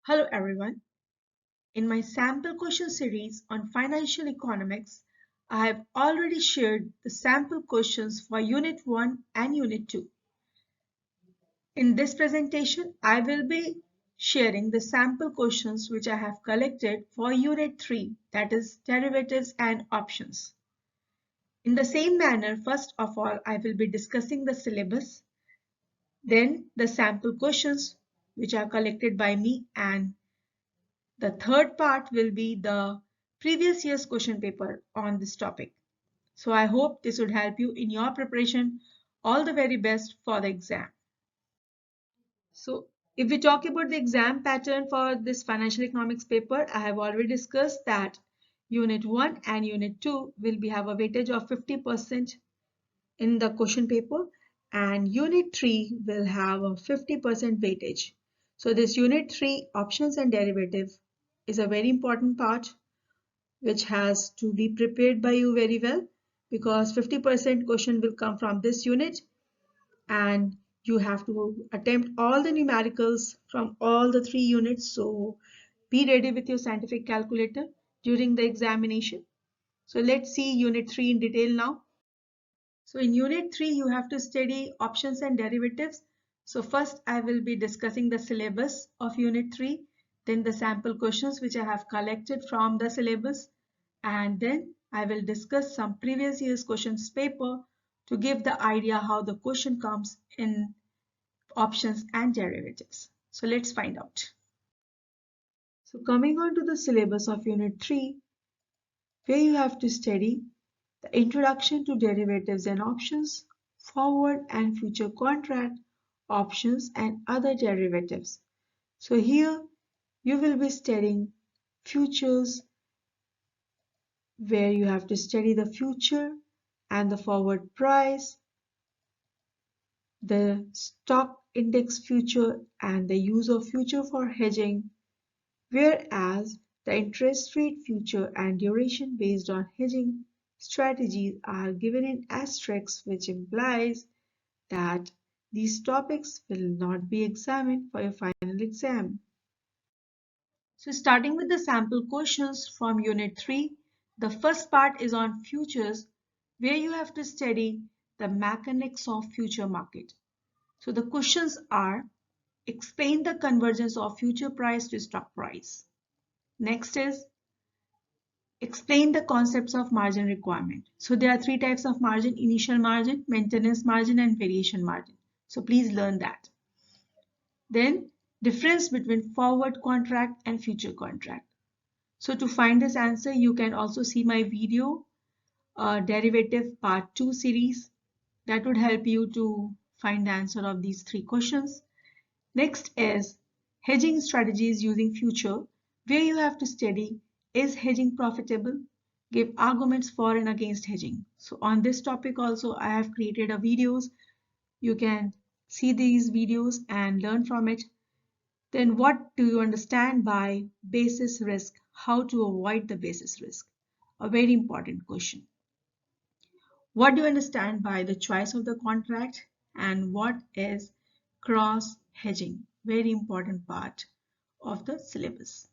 Hello everyone. In my sample question series on financial economics, I have already shared the sample questions for Unit 1 and Unit 2. In this presentation, I will be sharing the sample questions which I have collected for Unit 3, that is derivatives and options. In the same manner, first of all, I will be discussing the syllabus, then the sample questions which are collected by me, and the third part will be the previous year's question paper on this topic. So I hope this would help you in your preparation. All the very best for the exam. So if we talk about the exam pattern for this financial economics paper, I have already discussed that Unit 1 and Unit 2 will have a weightage of 50% in the question paper, and Unit 3 will have a 50% weightage. So this Unit 3 options and derivative is a very important part which has to be prepared by you very well, because 50% question will come from this unit and you have to attempt all the numericals from all the three units. So be ready with your scientific calculator during the examination. So let's see Unit 3 in detail now. So in Unit 3, you have to study options and derivatives. So first I will be discussing the syllabus of Unit 3, then the sample questions which I have collected from the syllabus, and then I will discuss some previous year's questions paper to give the idea how the question comes in options and derivatives. So let's find out. So coming on to the syllabus of Unit 3, where you have to study the introduction to derivatives and options, forward and future contract, options and other derivatives. So here you will be studying futures, where you have to study the future and the forward price, the stock index future and the use of future for hedging, whereas the interest rate future and duration based on hedging strategies are given in asterisks, which implies that these topics will not be examined for your final exam. So starting with the sample questions from Unit 3, the first part is on futures, where you have to study the mechanics of future market. So the questions are: explain the convergence of future price to stock price. Next is explain the concepts of margin requirement. So there are three types of margin: initial margin, maintenance margin, and variation margin. So please learn that. Then difference between forward contract and future contract. So to find this answer, you can also see my video derivative part 2 series. That would help you to find the answer of these three questions. Next is hedging strategies using future, where you have to study: is hedging profitable? Give arguments for and against hedging. So on this topic also I have created a videos. You can see these videos and learn from it. Then what do you understand by basis risk? How to avoid the basis risk? A very important question. What do you understand by the choice of the contract, and what is cross hedging? Very important part of the syllabus.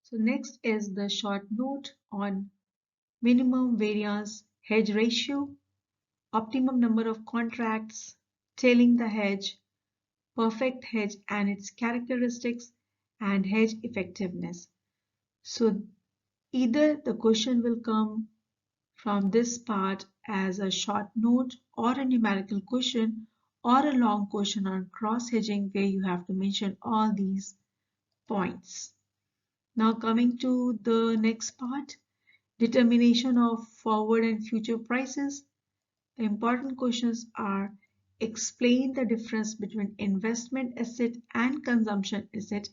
So next is the short note on minimum variance hedge ratio, optimum number of contracts, tailing the hedge, perfect hedge and its characteristics, and hedge effectiveness. So either the question will come from this part as a short note or a numerical question, or a long question on cross hedging, where you have to mention all these points. Now coming to the next part, determination of forward and future prices. The important questions are: explain the difference between investment asset and consumption asset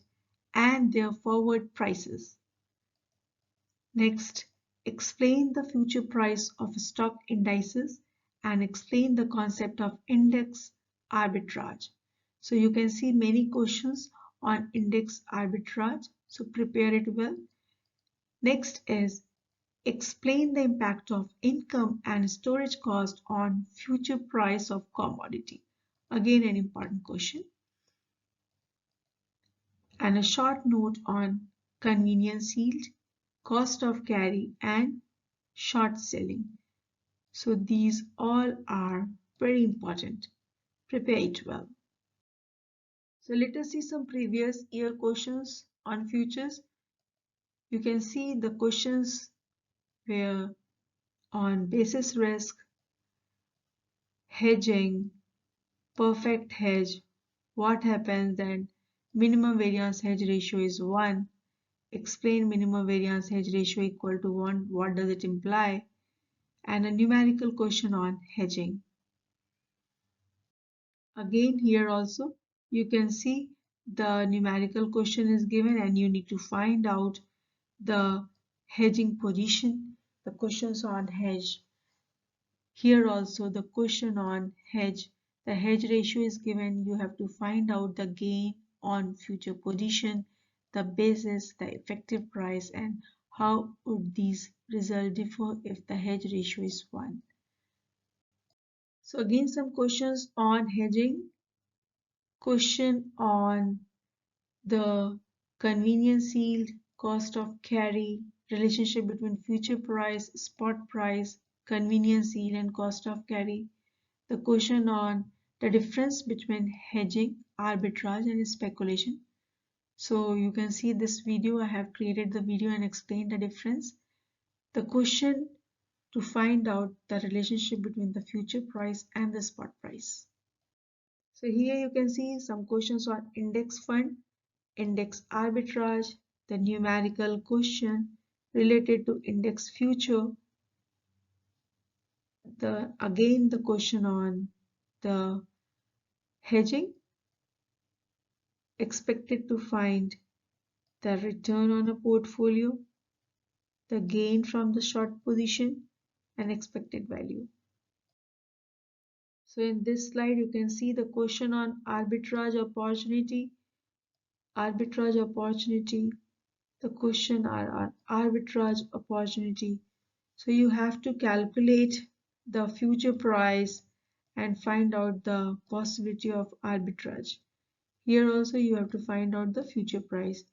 and their forward prices. Next, explain the future price of stock indices and explain the concept of index arbitrage. So you can see many questions on index arbitrage, so prepare it well. Next is explain the impact of income and storage cost on future price of commodity. Again, an important question. and a short note on convenience yield, cost of carry, and short selling. So these all are very important. Prepare it well. So let us see some previous year questions on futures. You can see the questions were on basis risk, hedging, perfect hedge, what happens then minimum variance hedge ratio is 1, explain minimum variance hedge ratio equal to 1, what does it imply, and a numerical question on hedging. Again here also you can see the numerical question is given and you need to find out the hedging position, the questions on hedge. Here also the question on hedge, the hedge ratio is given, you have to find out the gain on future position, the basis, the effective price, and how would these results differ if the hedge ratio is 1. So again some questions on hedging, question on the convenience yield, cost of carry, relationship between future price, spot price, convenience yield and cost of carry. The question on the difference between hedging, arbitrage and speculation. So you can see this video, I have created the video and explained the difference. The question to find out the relationship between the future price and the spot price. So here you can see some questions on index fund, index arbitrage, the numerical question related to index future, again the question on the hedging, expected to find the return on a portfolio, the gain from the short position, and expected value. So in this slide you can see the question on arbitrage opportunity, the question are on arbitrage opportunity. So you have to calculate the future price and find out the possibility of arbitrage. Here also you have to find out the future price.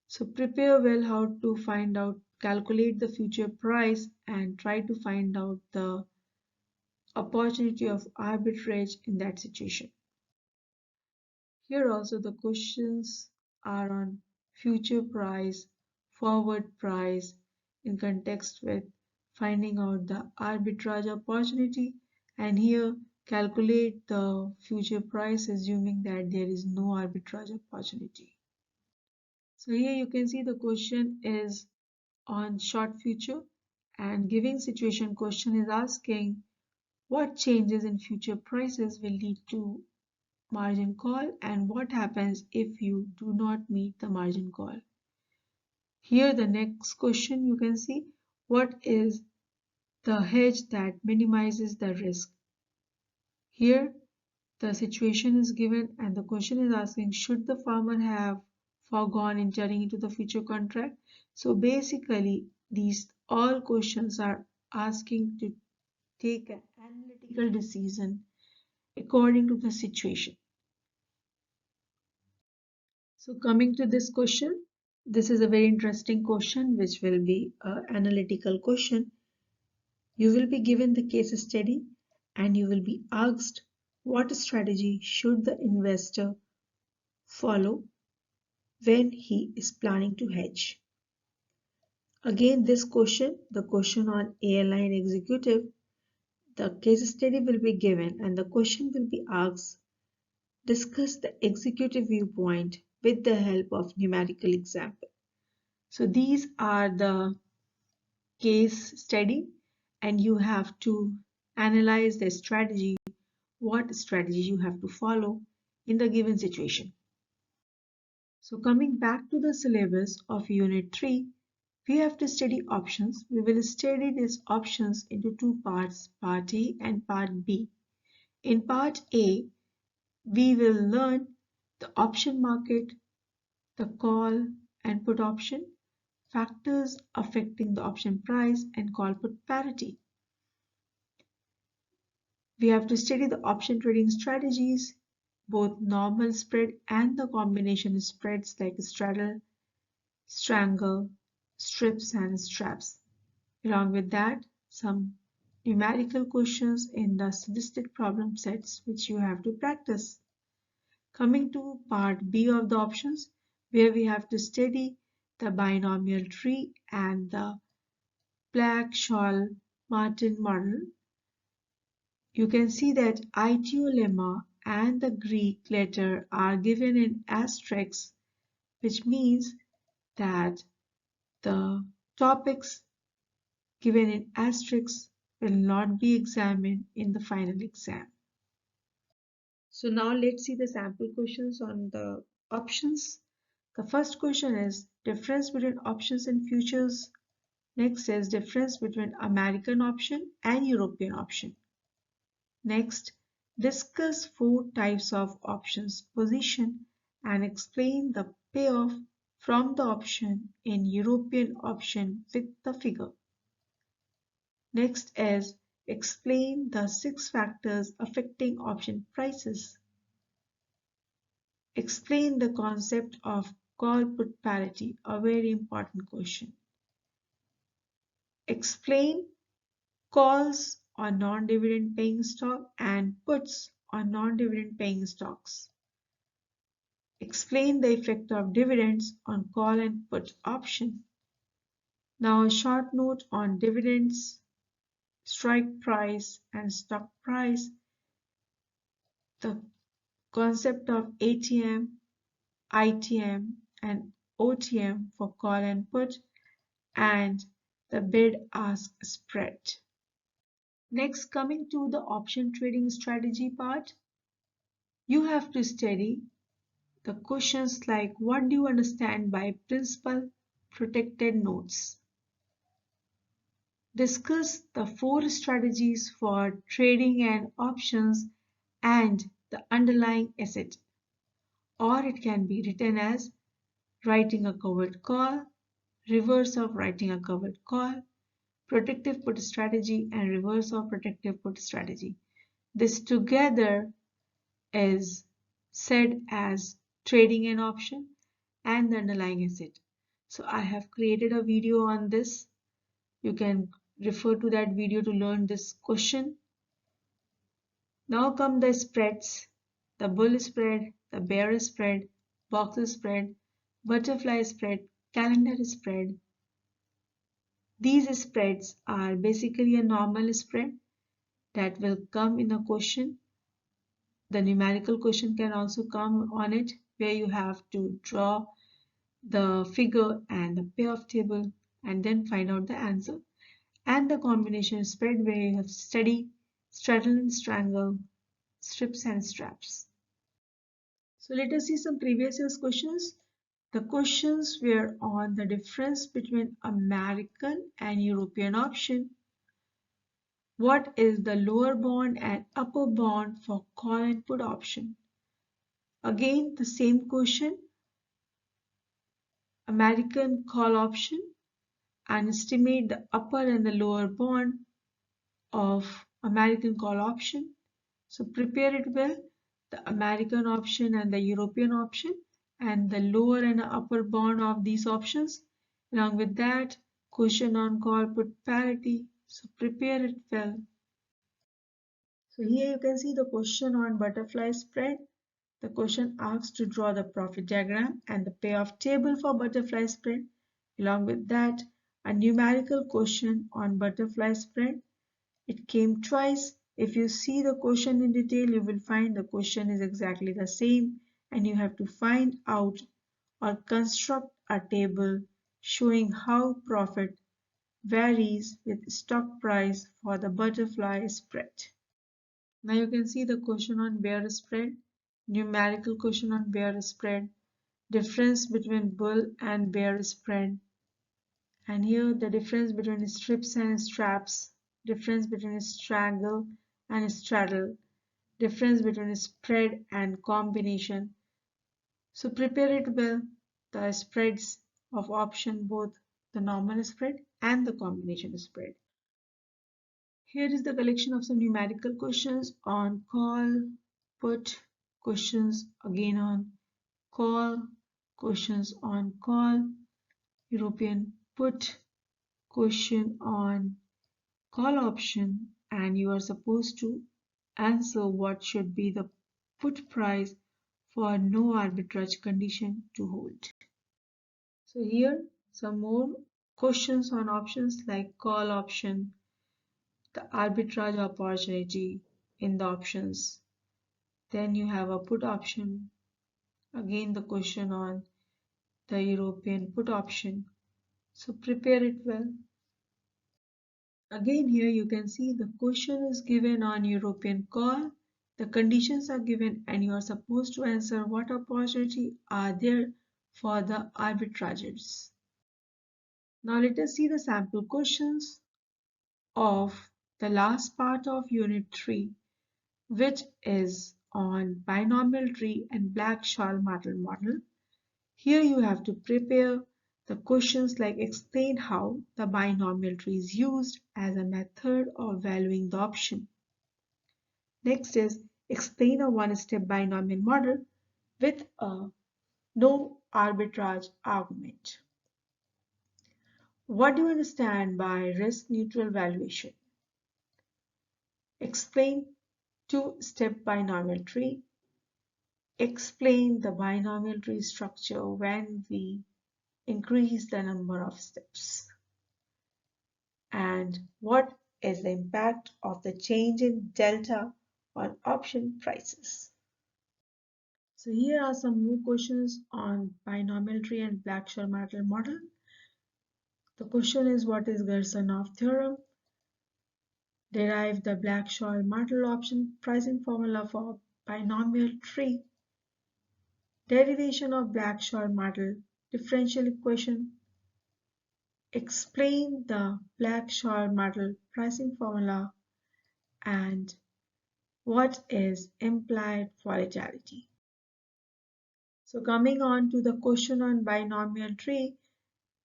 So prepare well how to find out, calculate the future price and try to find out the opportunity of arbitrage in that situation. Here also the questions are on future price, forward price in context with finding out the arbitrage opportunity, and here calculate the future price assuming that there is no arbitrage opportunity. So here you can see the question is on short future and giving situation question is asking what changes in future prices will lead to margin call and what happens if you do not meet the margin call. Here the next question you can see what is the hedge that minimizes the risk. Here the situation is given and the question is asking should the farmer have foregone entering into the future contract. So basically these all questions are asking to take an analytical decision according to the situation. So coming to this question, this is a very interesting question which will be an analytical question. You will be given the case study and you will be asked what strategy should the investor follow when he is planning to hedge. Again this question, the question on airline executive, the case study will be given and the question will be asked, discuss the executive viewpoint with the help of numerical example. So these are the case study and you have to analyze the strategy, what strategy you have to follow in the given situation. So coming back to the syllabus of Unit 3, we have to study options. We will study these options into two parts, Part A and Part B. In Part A, we will learn the option market, the call and put option, factors affecting the option price and call put parity. We have to study the option trading strategies, both normal spread and the combination spreads like straddle, strangle, strips and straps. Along with that, some numerical questions in the statistic problem sets which you have to practice. Coming to part B of the options, where we have to study the binomial tree and the Black-Scholes-Martin model. You can see that ITO lemma and the Greek letter are given in asterisks, which means that the topics given in asterisks will not be examined in the final exam. So now let's see the sample questions on the options. The first question is difference between options and futures. Next is difference between American option and European option. Next, discuss 4 types of options position and explain the payoff from the option in European option with the figure. Next is explain the 6 factors affecting option prices. Explain the concept of call-put parity, a very important question. Explain calls on non-dividend paying stock and puts on non-dividend paying stocks. Explain the effect of dividends on call and put option. Now a short note on dividends, strike price and stock price, the concept of ATM, ITM and OTM for call and put, and the bid-ask spread. Next, coming to the option trading strategy part, you have to study the questions like what do you understand by principal protected notes? Discuss the 4 strategies for trading and options and the underlying asset. Or it can be written as writing a covered call, reverse of writing a covered call, protective put strategy and reverse of protective put strategy. This together is said as trading an option and the underlying asset. So I have created a video on this. You can refer to that video to learn this question. Now come the spreads, the bull spread, the bear spread, box spread, butterfly spread, calendar spread. These spreads are basically a normal spread that will come in a question. The numerical question can also come on it where you have to draw the figure and the payoff table and then find out the answer. And the combination spread where you have study, straddle and strangle, strips and straps. So let us see some previous year's questions. The questions were on the difference between American and European option. What is the lower bound and upper bound for call and put option? Again, the same question. American call option and estimate the upper and the lower bound of American call option. So prepare it well, the American option and the European option and the lower and upper bound of these options. Along with that, question on call put parity. So prepare it well. So here you can see the question on butterfly spread. The question asks to draw the profit diagram and the payoff table for butterfly spread. Along with that, a numerical question on butterfly spread. It came twice. If you see the question in detail, you will find the question is exactly the same and you have to find out or construct a table showing how profit varies with stock price for the butterfly spread. Now you can see the question on bear spread, numerical question on bear spread, difference between bull and bear spread, and here the difference between strips and straps, difference between strangle and straddle, difference between spread and combination. So prepare it well, the spreads of option, both the normal spread and the combination spread. Here is the collection of some numerical questions on call, put, questions again on call, questions on call, European put, question on call option, and you are supposed to answer what should be the put price for no arbitrage condition to hold. So here some more questions on options like call option, the arbitrage opportunity in the options. Then you have a put option, again the question on the European put option. So prepare it well. Again here you can see the question is given on European call, the conditions are given and you are supposed to answer what opportunity are there for the arbitrages. Now let us see the sample questions of the last part of Unit 3, which is on binomial tree and Black-Scholes model. Here you have to prepare the questions like explain how the binomial tree is used as a method of valuing the option. Next is explain a one-step binomial model with a no arbitrage argument. What do you understand by risk-neutral valuation? Explain two-step binomial tree. Explain the binomial tree structure when we increase the number of steps. And what is the impact of the change in delta on option prices? So here are some more questions on binomial tree and Black-Scholes model. The question is what is Gersonov theorem? Derive the Black-Scholes model option pricing formula for binomial tree. Derivation of Black-Scholes model differential equation. Explain the Black-Scholes model pricing formula and what is implied volatility. So coming on to the question on binomial tree,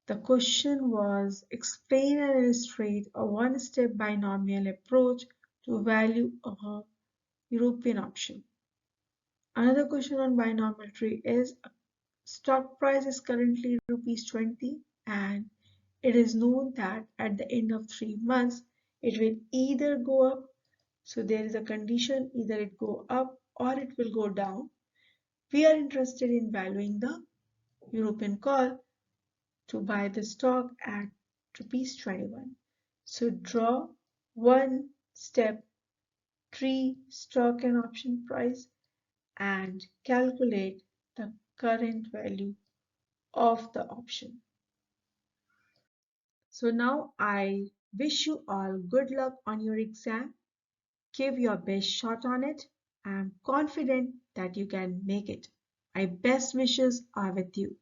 the question was explain and illustrate a one-step binomial approach to value a European option. Another question on binomial tree is stock price is currently rupees 20 and it is known that at the end of 3 months it will either go up, so there is a condition either it go up or it will go down. We are interested in valuing the European call to buy the stock at rupees 21. So draw one step tree stock and option price and calculate the current value of the option. So now I wish you all good luck on your exam. Give your best shot on it. I am confident that you can make it. My best wishes are with you.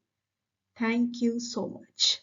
Thank you so much.